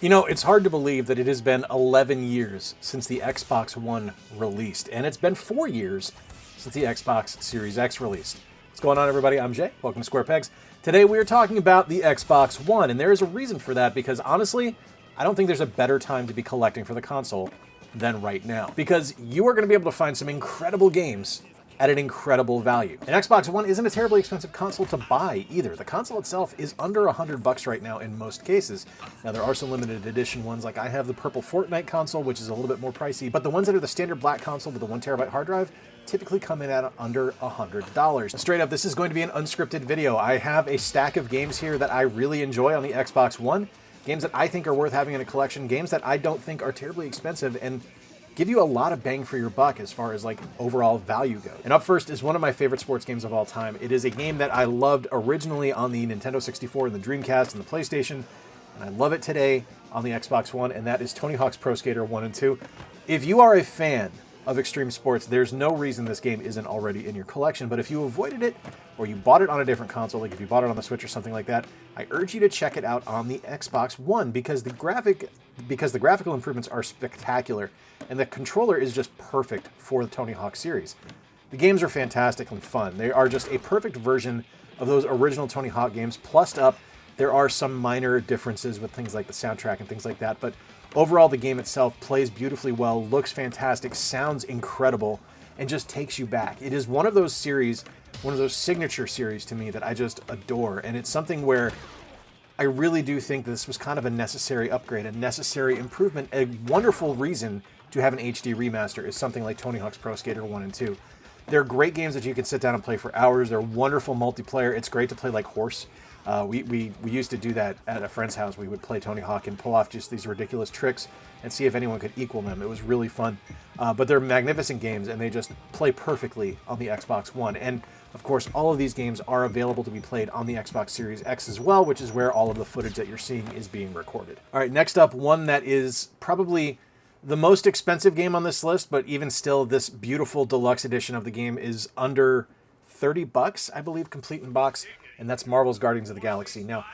You know, it's hard to believe that it has been 11 years since the Xbox One released, and it's been 4 years since the Xbox Series X released. What's going on, everybody? I'm Jay. Welcome to Square Pegs. Today we are talking about the Xbox One, and there is a reason for that because, honestly, I don't think there's a better time to be collecting for the console than right now. Because you are going to be able to find some incredible games at an incredible value. An Xbox One isn't a terribly expensive console to buy either. The console itself is under $100 right now in most cases. Now there are some limited edition ones, like I have the purple Fortnite console, which is a little bit more pricey, but the ones that are the standard black console with the 1TB hard drive typically come in at under $100. Straight up, this is going to be an unscripted video. I have a stack of games here that I really enjoy on the Xbox One, games that I think are worth having in a collection, games that I don't think are terribly expensive, and give you a lot of bang for your buck as far as like overall value goes. And up first is one of my favorite sports games of all time. It is a game that I loved originally on the Nintendo 64 and the Dreamcast and the PlayStation, and I love it today on the Xbox One, and that is Tony Hawk's Pro Skater 1 and 2. If you are a fan of extreme sports, there's no reason this game isn't already in your collection, but if you avoided it or you bought it on a different console, like if you bought it on the Switch or something like that, I urge you to check it out on the Xbox One because the graphical improvements are spectacular and the controller is just perfect for the Tony Hawk series. The games are fantastic and fun. They are just a perfect version of those original Tony Hawk games. Plussed up, there are some minor differences with things like the soundtrack and things like that, but overall the game itself plays beautifully well, looks fantastic, sounds incredible, and just takes you back. It is one of those series, one of those signature series to me that I just adore, and it's something where I really do think this was kind of a necessary upgrade, a necessary improvement, a wonderful reason to have an HD remaster is something like Tony Hawk's Pro Skater 1 and 2. They're great games that you can sit down and play for hours. They're wonderful multiplayer. It's great to play like horse. We used to do that at a friend's house. We would play Tony Hawk and pull off just these ridiculous tricks and see if anyone could equal them. It was really fun. But they're magnificent games, and they just play perfectly on the Xbox One. And, of course, all of these games are available to be played on the Xbox Series X as well, which is where all of the footage that you're seeing is being recorded. All right, next up, one that is probably the most expensive game on this list, but even still, this beautiful deluxe edition of the game is under $30, I believe, complete in box, and that's Marvel's Guardians of the Galaxy. Now,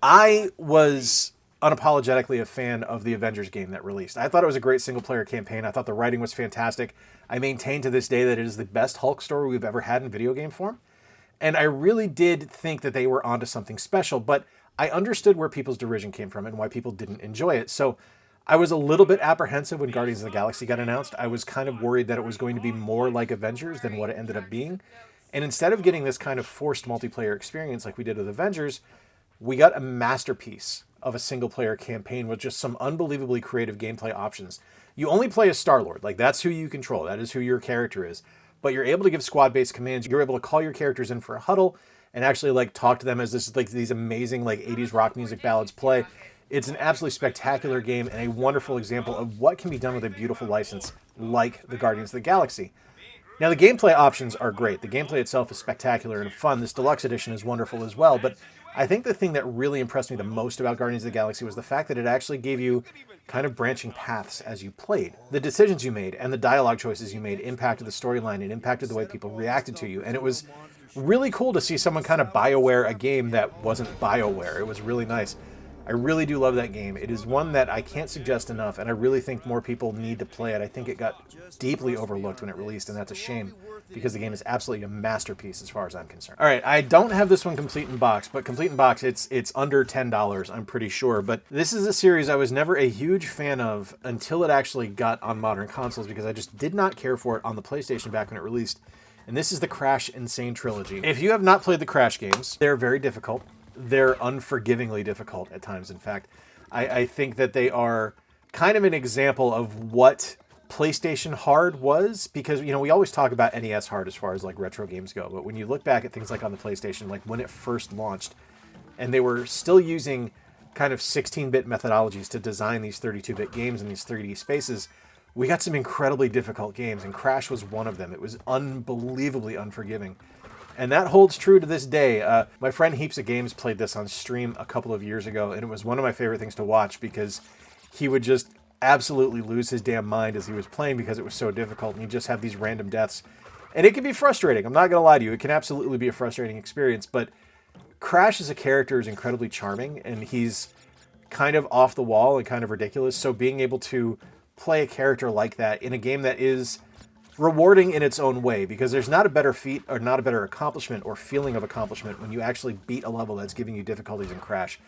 I was unapologetically a fan of the Avengers game that released. I thought it was a great single-player campaign. I thought the writing was fantastic. I maintain to this day that it is the best Hulk story we've ever had in video game form, and I really did think that they were onto something special, but I understood where people's derision came from and why people didn't enjoy it, so I was a little bit apprehensive when Guardians of the Galaxy got announced. I was kind of worried that it was going to be more like Avengers than what it ended up being. And instead of getting this kind of forced multiplayer experience like we did with Avengers, we got a masterpiece of a single-player campaign with just some unbelievably creative gameplay options. You only play as Star-Lord. Like, that's who you control. That is who your character is. But you're able to give squad-based commands. You're able to call your characters in for a huddle and actually, like, talk to them as this, like, these amazing, like, 80s rock music ballads play. It's an absolutely spectacular game and a wonderful example of what can be done with a beautiful license like the Guardians of the Galaxy. Now, the gameplay options are great. The gameplay itself is spectacular and fun. This deluxe edition is wonderful as well, but I think the thing that really impressed me the most about Guardians of the Galaxy was the fact that it actually gave you kind of branching paths as you played. The decisions you made and the dialogue choices you made impacted the storyline and impacted the way people reacted to you, and it was really cool to see someone kind of BioWare a game that wasn't BioWare. It was really nice. I really do love that game. It is one that I can't suggest enough, and I really think more people need to play it. I think it got deeply overlooked when it released, and that's a shame, because the game is absolutely a masterpiece as far as I'm concerned. All right, I don't have this one complete in box, but complete in box, it's under $10, I'm pretty sure. But this is a series I was never a huge fan of until it actually got on modern consoles, because I just did not care for it on the PlayStation back when it released. And this is the Crash and Sane Trilogy. If you have not played the Crash games, they're very difficult. They're unforgivingly difficult at times, in fact. I think that they are kind of an example of what PlayStation hard was, because, you know, we always talk about NES hard as far as, like, retro games go, but when you look back at things like on the PlayStation, like when it first launched, and they were still using kind of 16-bit methodologies to design these 32-bit games in these 3D spaces, we got some incredibly difficult games, and Crash was one of them. It was unbelievably unforgiving. And that holds true to this day. My friend Heaps of Games played this on stream a couple of years ago, and it was one of my favorite things to watch because he would just absolutely lose his damn mind as he was playing because it was so difficult, and you just have these random deaths. And it can be frustrating. I'm not going to lie to you. It can absolutely be a frustrating experience, but Crash as a character is incredibly charming, and he's kind of off the wall and kind of ridiculous. So being able to play a character like that in a game that is rewarding in its own way, because there's not a better feat or not a better accomplishment or feeling of accomplishment when you actually beat a level that's giving you difficulties in Crash.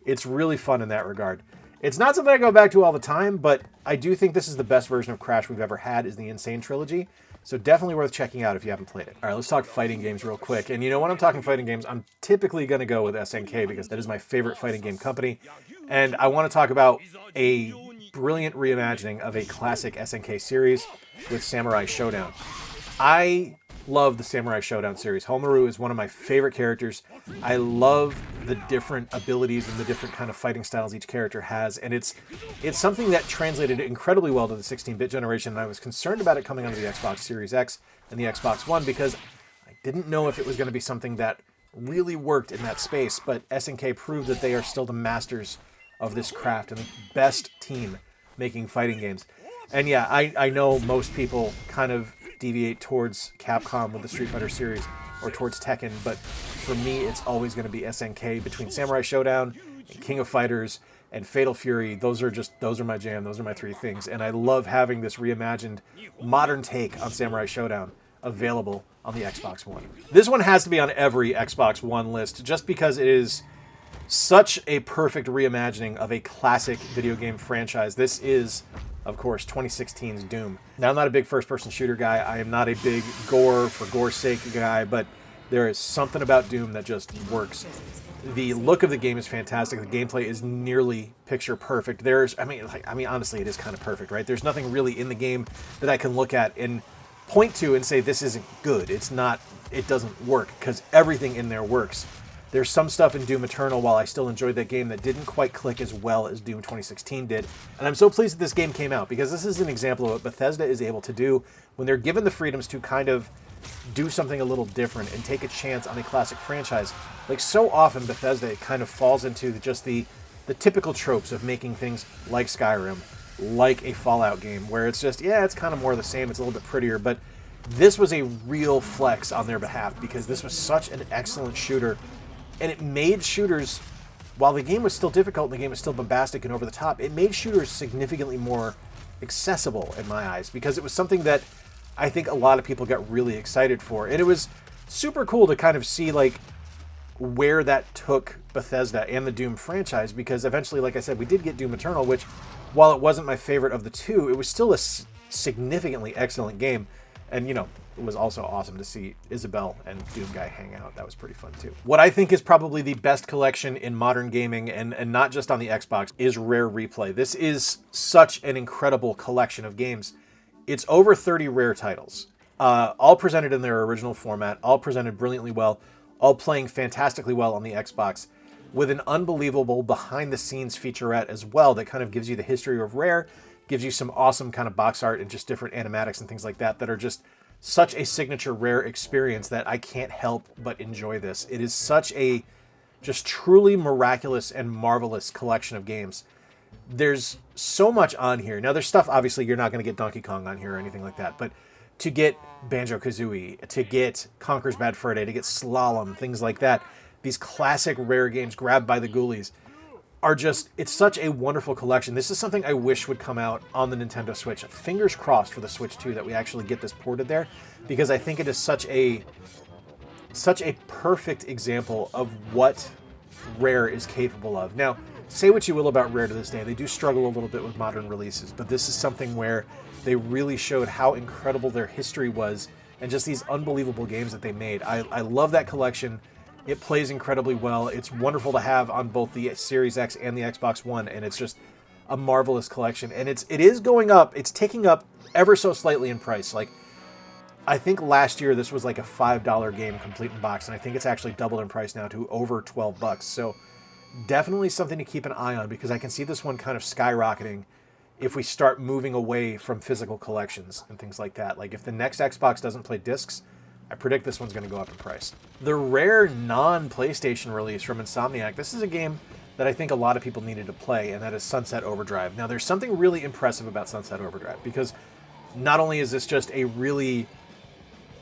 It's really fun in that regard. It's not something I go back to all the time, but I do think this is the best version of Crash we've ever had, is the Insane Trilogy. So definitely worth checking out if you haven't played it. All right, let's talk fighting games real quick. And you know, when I'm talking fighting games, I'm typically going to go with SNK because that is my favorite fighting game company. And I want to talk about a brilliant reimagining of a classic SNK series with Samurai Shodown. I love the Samurai Shodown series. Homaru is one of my favorite characters. I love the different abilities and the different kind of fighting styles each character has, and it's something that translated incredibly well to the 16-bit generation, and I was concerned about it coming onto the Xbox Series X and the Xbox One because I didn't know if it was going to be something that really worked in that space, but SNK proved that they are still the masters of this craft and the best team making fighting games. And yeah, I know most people kind of deviate towards Capcom with the Street Fighter series or towards Tekken, but for me it's always going to be SNK. Between Samurai Shodown and King of Fighters and Fatal Fury, those are my jam. Those are my three things, and I love having this reimagined modern take on Samurai Shodown available on the Xbox One. This one has to be on every Xbox One list just because it is such a perfect reimagining of a classic video game franchise. This is, of course, 2016's Doom. Now, I'm not a big first-person shooter guy. I am not a big gore for gore's sake guy, but there is something about Doom that just works. The look of the game is fantastic. The gameplay is nearly picture perfect. I mean, honestly, it is kind of perfect, right? There's nothing really in the game that I can look at and point to and say this isn't good. It doesn't work, because everything in there works. There's some stuff in Doom Eternal, while I still enjoyed that game, that didn't quite click as well as Doom 2016 did. And I'm so pleased that this game came out, because this is an example of what Bethesda is able to do when they're given the freedoms to kind of do something a little different and take a chance on a classic franchise. Like, so often Bethesda, it kind of falls into just the typical tropes of making things like Skyrim, like a Fallout game, where it's just, yeah, it's kind of more of the same, it's a little bit prettier, but this was a real flex on their behalf, because this was such an excellent shooter. And it made shooters, while the game was still difficult and the game was still bombastic and over the top, it made shooters significantly more accessible in my eyes, because it was something that I think a lot of people got really excited for. And it was super cool to kind of see like where that took Bethesda and the Doom franchise, because eventually, like I said, we did get Doom Eternal, which, while it wasn't my favorite of the two, it was still a significantly excellent game. And, you know, it was also awesome to see Isabelle and Doom Guy hang out. That was pretty fun, too. What I think is probably the best collection in modern gaming, and not just on the Xbox, is Rare Replay. This is such an incredible collection of games. It's over 30 Rare titles, all presented in their original format, all presented brilliantly well, all playing fantastically well on the Xbox, with an unbelievable behind-the-scenes featurette as well that kind of gives you the history of Rare, gives you some awesome kind of box art and just different animatics and things like that that are just such a signature Rare experience that I can't help but enjoy this. It is such a just truly miraculous and marvelous collection of games. There's so much on here. Now, there's stuff, obviously, you're not going to get Donkey Kong on here or anything like that, but to get Banjo-Kazooie, to get Conker's Bad Fur Day, to get Slalom, things like that, these classic Rare games grabbed by the ghoulies, are just, it's such a wonderful collection. This is something I wish would come out on the Nintendo Switch. Fingers crossed for the Switch 2 that we actually get this ported there, because I think it is such a perfect example of what Rare is capable of. Now, say what you will about Rare to this day, they do struggle a little bit with modern releases, but this is something where they really showed how incredible their history was and just these unbelievable games that they made. I love that collection. It plays incredibly well. It's wonderful to have on both the Series X and the Xbox One, and it's just a marvelous collection. And it is going up. It's ticking up ever so slightly in price. Like, I think last year this was like a $5 game complete in box, and I think it's actually doubled in price now to over $12. So definitely something to keep an eye on, because I can see this one kind of skyrocketing if we start moving away from physical collections and things like that. Like, if the next Xbox doesn't play discs, I predict this one's going to go up in price. The Rare non-PlayStation release from Insomniac, this is a game that I think a lot of people needed to play, and that is Sunset Overdrive. Now, there's something really impressive about Sunset Overdrive, because not only is this just a really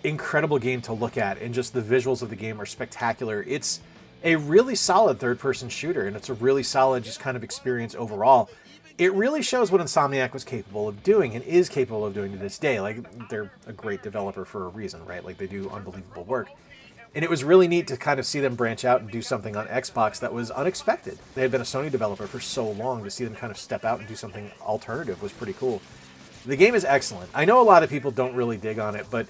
incredible game to look at, and just the visuals of the game are spectacular, it's a really solid third-person shooter, and it's a really solid just kind of experience overall. It really shows what Insomniac was capable of doing and is capable of doing to this day. Like, they're a great developer for a reason, right? Like, they do unbelievable work. And it was really neat to kind of see them branch out and do something on Xbox that was unexpected. They had been a Sony developer for so long. To see them kind of step out and do something alternative was pretty cool. The game is excellent. I know a lot of people don't really dig on it, but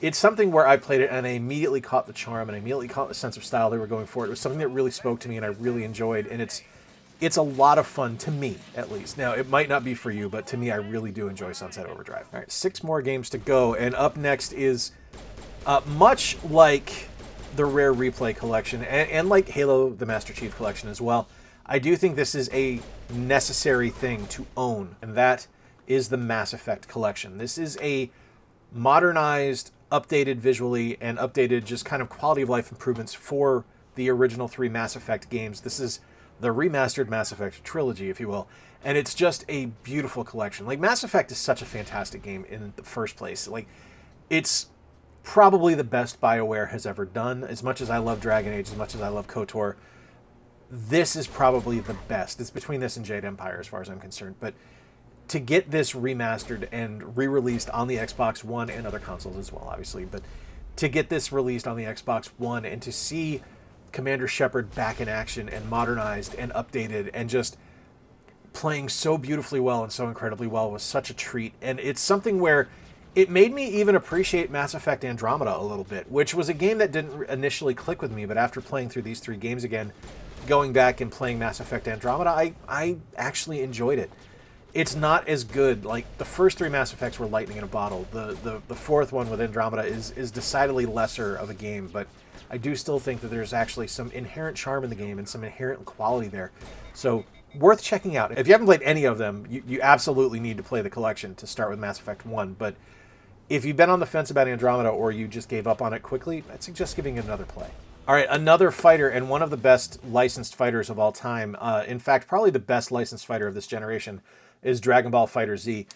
it's something where I played it and I immediately caught the charm and I immediately caught the sense of style they were going for. It was something that really spoke to me and I really enjoyed, and it's a lot of fun, to me, at least. Now, it might not be for you, but to me, I really do enjoy Sunset Overdrive. All right, 6 more games to go, and up next is, much like the Rare Replay Collection, and like Halo the Master Chief Collection as well, I do think this is a necessary thing to own, and that is the Mass Effect Collection. This is a modernized, updated visually, and updated just kind of quality of life improvements for the original 3 Mass Effect games. This is the remastered Mass Effect trilogy, if you will. And it's just a beautiful collection. Like, Mass Effect is such a fantastic game in the first place. Like, it's probably the best BioWare has ever done. As much as I love Dragon Age, as much as I love KOTOR, this is probably the best. It's between this and Jade Empire, as far as I'm concerned. But to get this remastered and re-released on the Xbox One and other consoles as well, obviously, but to get this released on the Xbox One and to see Commander Shepard back in action and modernized and updated and just playing so beautifully well and so incredibly well was such a treat. And it's something where it made me even appreciate Mass Effect Andromeda a little bit, which was a game that didn't initially click with me, but after playing through these 3 games again, going back and playing Mass Effect Andromeda, I actually enjoyed it. It's not as good. Like, the first 3 Mass Effects were lightning in a bottle. The fourth one with Andromeda is decidedly lesser of a game, but I do still think that there's actually some inherent charm in the game and some inherent quality there. So, worth checking out. If you haven't played any of them, you absolutely need to play the collection to start with Mass Effect 1. But if you've been on the fence about Andromeda or you just gave up on it quickly, I'd suggest giving it another play. All right, another fighter and one of the best licensed fighters of all time. In fact, probably the best licensed fighter of this generation is Dragonball Fighter Z.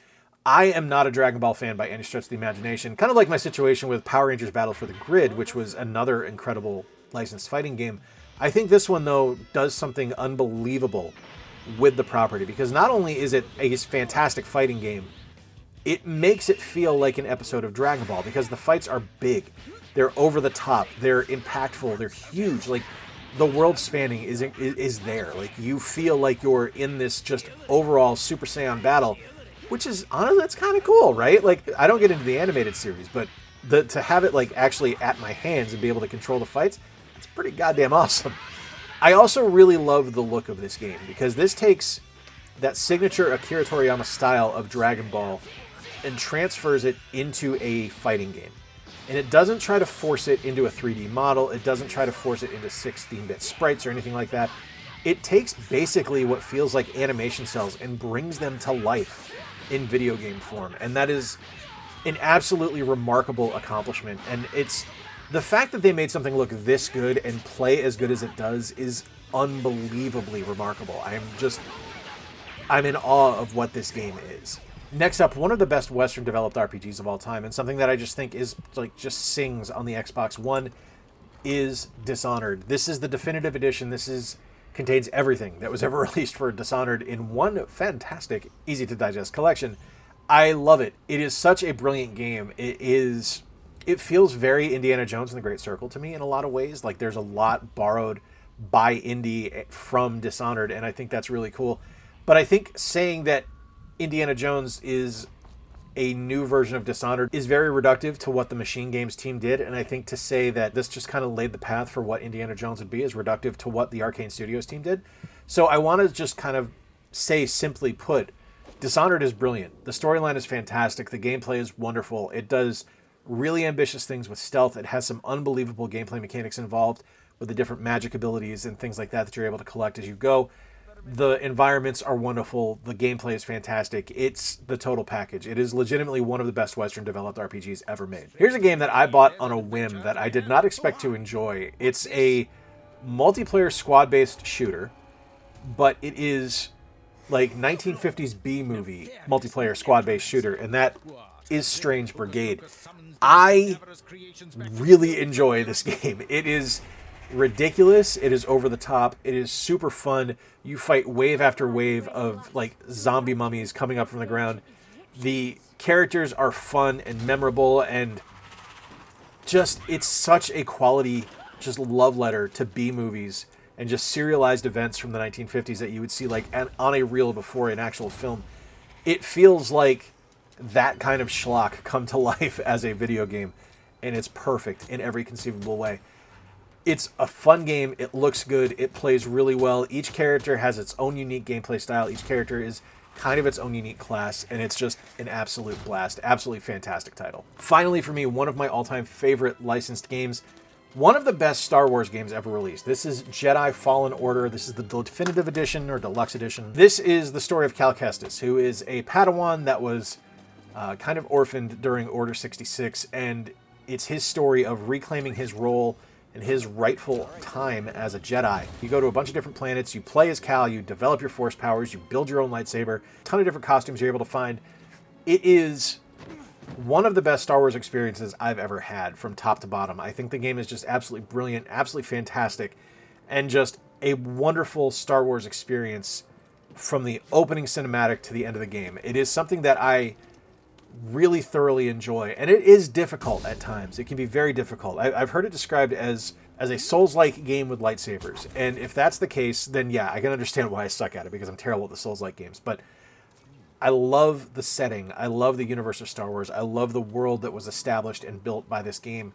I am not a Dragon Ball fan by any stretch of the imagination. Kind of like my situation with Power Rangers Battle for the Grid, which was another incredible licensed fighting game. I think this one, though, does something unbelievable with the property, because not only is it a fantastic fighting game, it makes it feel like an episode of Dragon Ball, because the fights are big. They're over the top. They're impactful. They're huge. Like, the world spanning is there. Like, you feel like you're in this just overall Super Saiyan battle, which is, honestly, that's kind of cool, right? Like, I don't get into the animated series, but to have it, like, actually at my hands and be able to control the fights, it's pretty goddamn awesome. I also really love the look of this game, because this takes that signature Akira Toriyama style of Dragon Ball and transfers it into a fighting game. And it doesn't try to force it into a 3D model. It doesn't try to force it into 16-bit sprites or anything like that. It takes basically what feels like animation cells and brings them to life in video game form. And that is an absolutely remarkable accomplishment. And it's the fact that they made something look this good and play as good as it does is unbelievably remarkable. I'm in awe of what this game is. Next up, one of the best Western developed RPGs of all time, and something that I just think is like just sings on the Xbox One, is Dishonored. This is the definitive edition. This contains everything that was ever released for Dishonored in one fantastic, easy to digest collection. I love it. It is such a brilliant game. It feels very Indiana Jones and the Great Circle to me in a lot of ways. Like, there's a lot borrowed by Indy from Dishonored, and I think that's really cool. But I think saying that Indiana Jones is a new version of Dishonored is very reductive to what the Machine Games team did, and I think to say that this just kind of laid the path for what Indiana Jones would be is reductive to what the Arcane Studios team did. So I want to just kind of say, simply put, Dishonored is brilliant. The storyline is fantastic. The gameplay is wonderful. It does really ambitious things with stealth. It has some unbelievable gameplay mechanics involved with the different magic abilities and things like that you're able to collect as you go. The environments are wonderful. The gameplay is fantastic. It's the total package. It is legitimately one of the best Western developed RPGs ever made. Here's a game that I bought on a whim that I did not expect to enjoy. It's a multiplayer squad-based shooter, but it is like 1950s B-movie multiplayer squad-based shooter, and that is Strange Brigade. I really enjoy this game. It is ridiculous. It is over the top. It is super fun. You fight wave after wave of like zombie mummies coming up from the ground. The characters are fun and memorable, and just, it's such a quality, just love letter to B movies and just serialized events from the 1950s that you would see like on a reel before an actual film. It feels like that kind of schlock come to life as a video game, and it's perfect in every conceivable way. It's a fun game. It looks good. It plays really well. Each character has its own unique gameplay style. Each character is kind of its own unique class, and it's just an absolute blast. Absolutely fantastic title. Finally, for me, one of my all-time favorite licensed games. One of the best Star Wars games ever released. This is Jedi Fallen Order. This is the Definitive Edition or Deluxe Edition. This is the story of Cal Kestis, who is a Padawan that was kind of orphaned during Order 66, and it's his story of reclaiming his role and his rightful time as a Jedi. You go to a bunch of different planets, you play as Cal, you develop your force powers, you build your own lightsaber, a ton of different costumes you're able to find. It is one of the best Star Wars experiences I've ever had from top to bottom. I think the game is just absolutely brilliant, absolutely fantastic, and just a wonderful Star Wars experience from the opening cinematic to the end of the game. It is something that I really thoroughly enjoy, and it is difficult at times. It can be very difficult. I've heard it described as a Souls-like game with lightsabers, and if that's the case, then yeah, I can understand why I suck at it, because I'm terrible at the Souls-like games. But I love the setting. I love the universe of Star Wars. I love the world that was established and built by this game,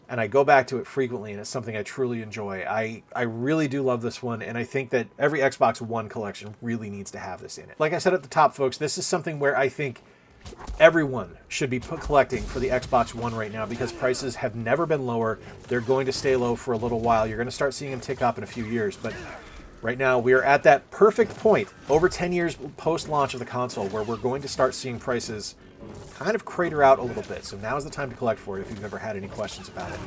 and I go back to it frequently, and it's something I truly enjoy. I really do love this one, and I think that every Xbox One collection really needs to have this in it. Like I said at the top, folks, this is something where I think everyone should be collecting for the Xbox One right now, because prices have never been lower. They're going to stay low for a little while. You're going to start seeing them tick up in a few years, but right now we are at that perfect point, over 10 years post-launch of the console, where we're going to start seeing prices kind of crater out a little bit. So now is the time to collect for it if you've never had any questions about it.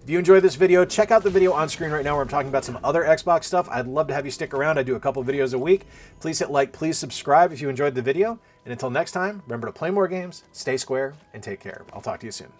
If you enjoyed this video, check out the video on screen right now where I'm talking about some other Xbox stuff. I'd love to have you stick around. I do a couple videos a week. Please hit like, please subscribe if you enjoyed the video. And until next time, remember to play more games, stay square, and take care. I'll talk to you soon.